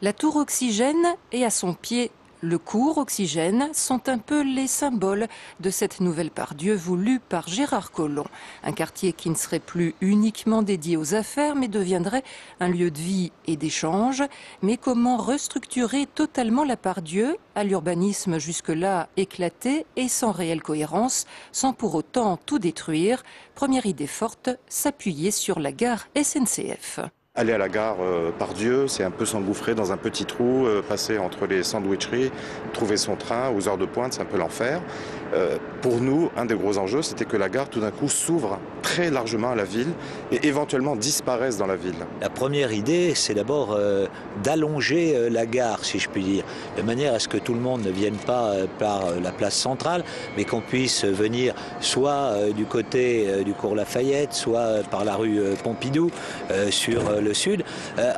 La tour Oxygène et à son pied le cours Oxygène sont un peu les symboles de cette nouvelle Part-Dieu voulue par Gérard Collomb. Un quartier qui ne serait plus uniquement dédié aux affaires mais deviendrait un lieu de vie et d'échange. Mais comment restructurer totalement la Part-Dieu à l'urbanisme jusque-là éclaté et sans réelle cohérence, sans pour autant tout détruire? Première idée forte, s'appuyer sur la gare SNCF. Aller à la gare Part-Dieu, c'est un peu s'engouffrer dans un petit trou, passer entre les sandwicheries, trouver son train aux heures de pointe, c'est un peu l'enfer. Pour nous, un des gros enjeux, c'était que la gare, tout d'un coup, s'ouvre très largement à la ville et éventuellement disparaisse dans la ville. La première idée, c'est d'abord d'allonger la gare, si je puis dire, de manière à ce que tout le monde ne vienne pas par la place centrale, mais qu'on puisse venir soit du côté du cours Lafayette, soit par la rue Pompidou sur le sud.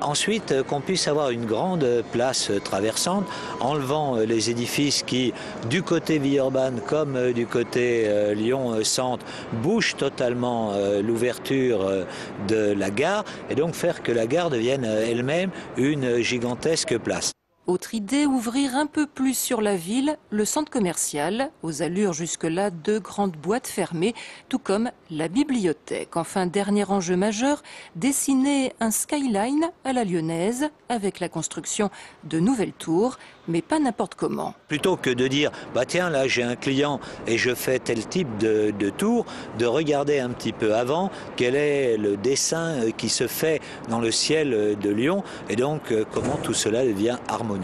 Ensuite, qu'on puisse avoir une grande place traversante, enlevant les édifices qui, du côté Villeurbanne comme du côté Lyon-Centre, bougent totalement l'ouverture de la gare, et donc faire que la gare devienne elle-même une gigantesque place. Autre idée, ouvrir un peu plus sur la ville, le centre commercial, aux allures jusque-là de grandes boîtes fermées, tout comme la bibliothèque. Enfin, dernier enjeu majeur, dessiner un skyline à la lyonnaise avec la construction de nouvelles tours, mais pas n'importe comment. Plutôt que de dire, bah tiens, là j'ai un client et je fais tel type de tour, de regarder un petit peu avant quel est le dessin qui se fait dans le ciel de Lyon et donc comment tout cela devient harmonieux.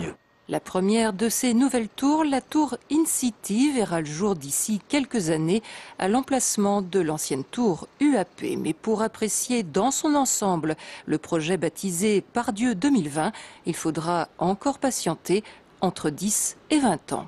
La première de ces nouvelles tours, la tour InCity, verra le jour d'ici quelques années à l'emplacement de l'ancienne tour UAP. Mais pour apprécier dans son ensemble le projet baptisé Part-Dieu 2020, il faudra encore patienter entre 10 et 20 ans.